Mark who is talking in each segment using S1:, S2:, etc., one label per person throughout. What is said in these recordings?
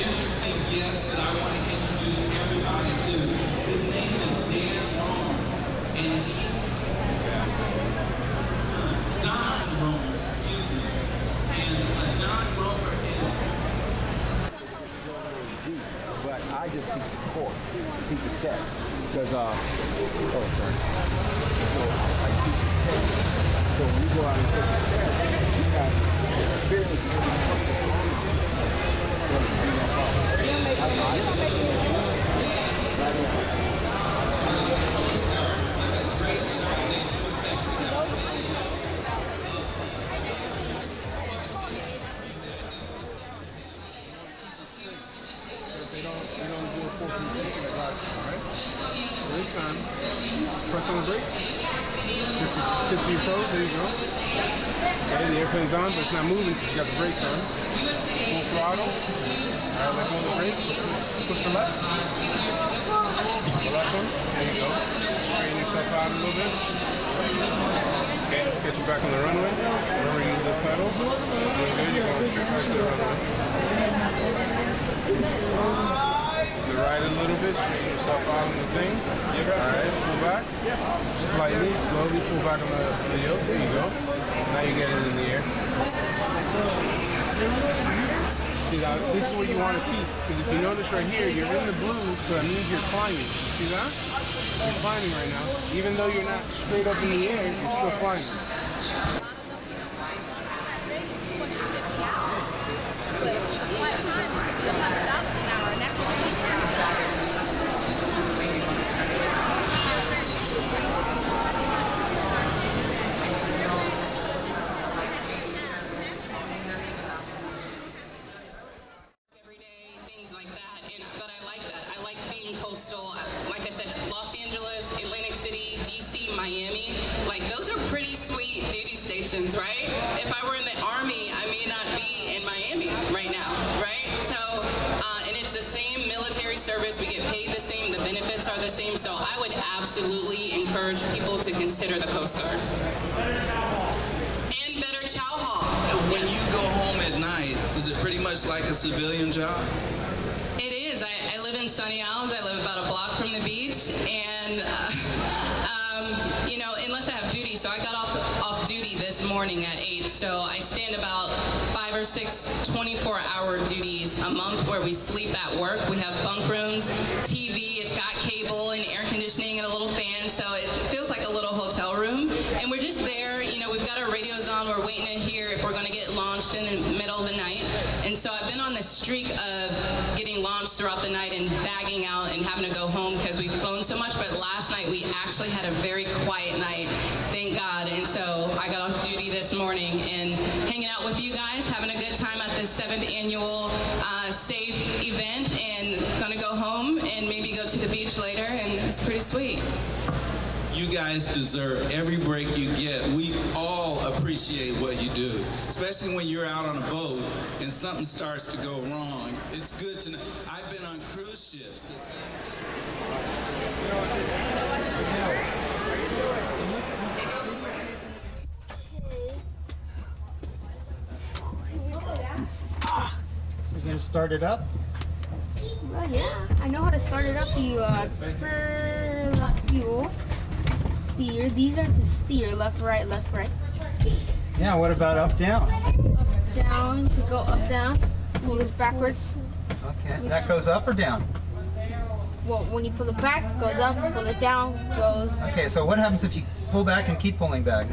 S1: interesting guest that I want to introduce everybody to. His name is Dan Romer, and Don Romer, excuse me. And Don Romer is...
S2: But I just teach a course, teach a test. Because, oh, sorry. So I teach a test. So when you go out and take a test, you have experience with
S3: This time, press on the brake. Tip to your toes, there you go. Okay, the airplane's on, but it's not moving because you got the brakes on. Full throttle. Alright, let go of the brakes. Push the left. The left one. There you go. Straighten yourself out a little bit. Okay, let's get you back on the runway. Remember, use the pedals. Really good, you're going straight back to the runway. To the right a little bit, straighten yourself out on the thing. Alright, pull back. Slightly, slowly pull back on the yoke. There you go. Now you get it in the air. See, now, this is what you want to keep. Because if you notice right here, you're in the blue, so that means you're climbing. See that? You're climbing right now. Even though you're not straight up in the air, you're still climbing.
S4: Coastal, like I said, Los Angeles, Atlantic City, DC, Miami, like those are pretty sweet duty stations, right? If I were in the Army, I may not be in Miami right now, right? So, and it's the same military service, we get paid the same, the benefits are the same, so I would absolutely encourage people to consider the Coast Guard. And better chow hall.
S1: When you go home at night, is it pretty much like a civilian job?
S4: It is. I live in Sunny Isles. I live about a block from the beach, and you know, unless I have duty, so I got off duty this morning at 8. So I stand about 5 or 6 24-hour duties a month where we sleep at work. We have bunk rooms, TV. It's got cable and air conditioning and a little fan, so it feels like a little hotel room. And we're just there. You know, we've got our radios on. We're waiting to hear if we're going to get launched in the middle of the night. And so I've been on this streak of getting launched throughout the night and bagging out and having to go home because we've flown so much. But last night we actually had a very quiet night, thank God. And so I got off duty this morning and hanging out with you guys, having a good time at this 7th annual SAFE event, and gonna go home and maybe go to the beach later, and it's pretty sweet.
S1: You guys deserve every break you get. We all appreciate what you do, especially when you're out on a boat and something starts to go wrong. It's good to know. I've been on cruise ships.
S5: So you're gonna start it up?
S6: Well, yeah, I know how to start it up. You spur left fuel. Steer. These are to steer, left, right, left, right.
S5: Yeah, what about up, down?
S6: Up, down, to go up, down. Pull this backwards.
S5: Okay, that goes up or down?
S6: Well, when you pull it back, it goes up, pull it down, goes...
S5: Okay, so what happens if you pull back and keep pulling back?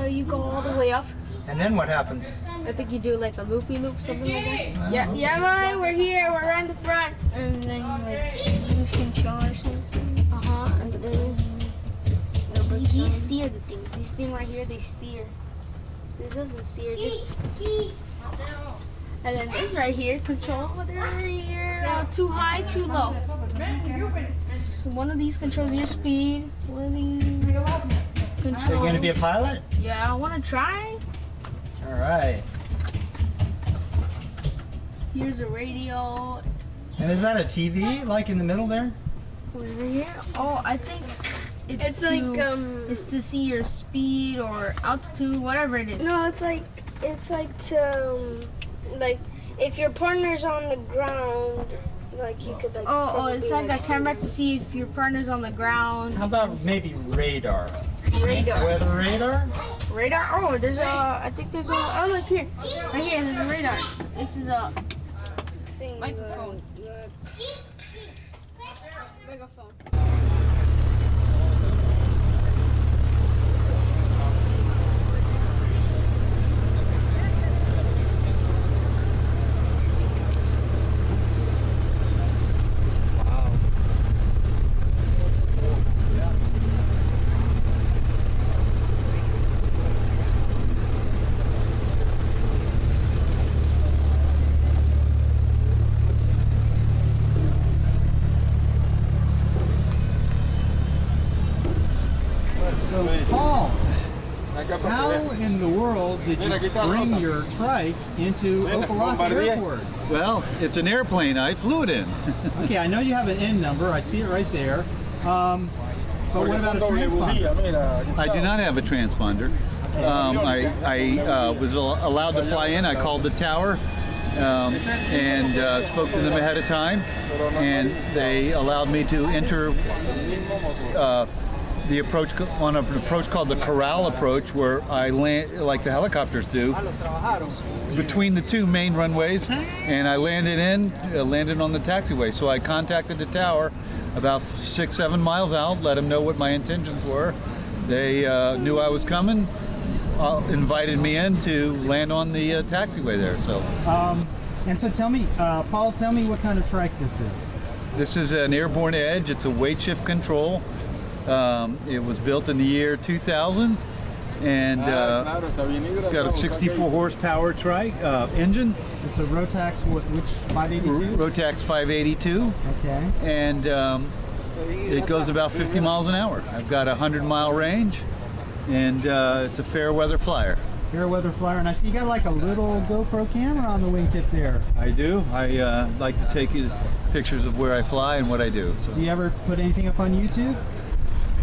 S6: You go all the way up.
S5: And then what happens?
S6: I think you do like a loopy-loop, something like that. Yeah, man, we're here, we're around the front. And then like, use control or something. And then... These steer the things. These things right here, they steer. This doesn't steer. This. And then this right here, control whether you're too high, too low. So one of these controls your speed. One of these controls.
S5: So you're going to be a pilot?
S6: Yeah, I want to try.
S5: All right.
S6: Here's a radio.
S5: And is that a TV, like in the middle there?
S6: Over here? Oh, I think it's to, like it's to see your speed or altitude, whatever it is.
S7: No, it's like to like
S6: if your partner's on the ground, like you could like. Oh, it's like a camera to see if your partner's on the ground.
S5: How about maybe radar?
S6: Radar.
S5: Weather radar?
S6: Radar? Oh, there's a. I think there's a. Oh, look here. Right here, there's a radar. This is a microphone. Megaphone.
S5: So, Paul, how in the world did you bring your trike into Opa-Locka Airport?
S7: Well, it's an airplane. I flew it in.
S5: Okay, I know you have an N number. I see it right there. But what about a transponder?
S7: I do not have a transponder. I was allowed to fly in. I called the tower and spoke to them ahead of time, and they allowed me to enter the approach on an approach called the corral approach, where I land like the helicopters do between the two main runways, and I landed on the taxiway. So I contacted the tower about 6-7 miles out, let them know what my intentions were. They knew I was coming, invited me in to land on the taxiway there. So
S5: and so tell me, Paul, tell me what kind of trike this is.
S7: this is an airborne edge. It's a weight shift control. It was built in the year 2000, and it's got a 64 horsepower engine.
S5: It's a Rotax, which 582?
S7: Rotax 582.
S5: Okay.
S7: And it goes about 50 miles an hour. I've got a 100-mile range, and it's a fair weather flyer.
S5: Fair weather flyer, and I see you got like a little GoPro camera on the wingtip there.
S7: I do. I like to take pictures of where I fly and what I do. So.
S5: Do you ever put anything up on YouTube?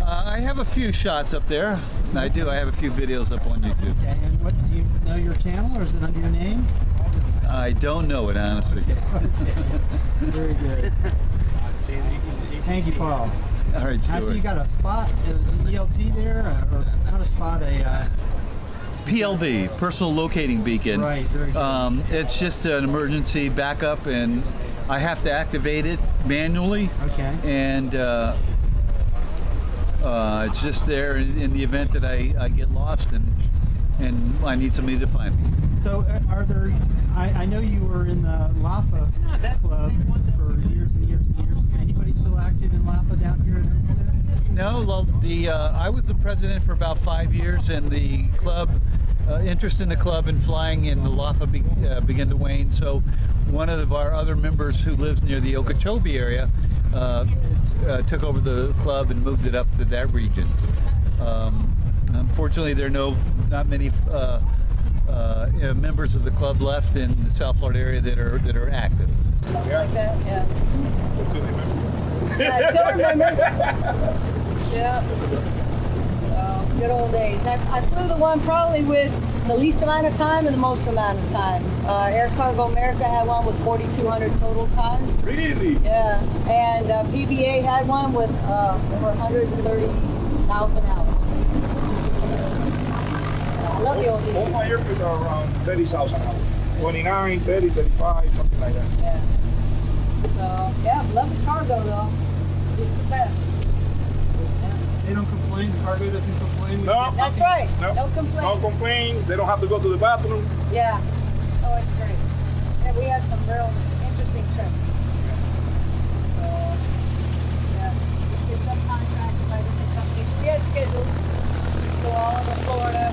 S7: I have a few shots up there. I do. I have a few videos up on YouTube.
S5: Okay, and what, do you know your channel, or is it under your name?
S7: I don't know it, honestly.
S5: Okay. Very good. Thank you, Paul.
S7: All right, Stuart.
S5: I see you got a spot, ELT there, or not a spot, a...
S7: PLB, personal locating beacon.
S5: Right, very good.
S7: It's just an emergency backup, and I have to activate it manually.
S5: Okay.
S7: And it's just there in the event that I get lost and I need somebody to find me.
S5: So are there, I know you were in the LAFA club for years and years and years. Is anybody still active in LAFA down here in Homestead?
S7: No, well, I was the president for about 5 years, and the club, interest in the club and flying in the LAFA began to wane. So one of our other members who lives near the Okeechobee area took over the club and moved it up to that region. Unfortunately, there are not many members of the club left in the South Florida area that are active.
S8: Something like that, yeah. I still remember. Yeah. So, good old days. I flew the one probably with the least amount of time and the most amount of time. Air Cargo America had one with 4,200 total time.
S2: Really?
S8: Yeah. And PBA had one with over 130,000 hours. I love the old days.
S2: All my airplanes are around 30,000 hours. 29, 30, 35, something like that.
S8: Yeah. So, yeah, love the cargo though. It's the best.
S5: They don't complain? The cargo doesn't complain?
S2: No.
S8: That's right.
S2: No,
S8: No complaints.
S2: No complaint. They don't have to go to the bathroom.
S8: Yeah. Oh, it's great. Yeah, we had some real interesting trips. So, yeah, we did some contracts by different companies. We had schedules to go all over Florida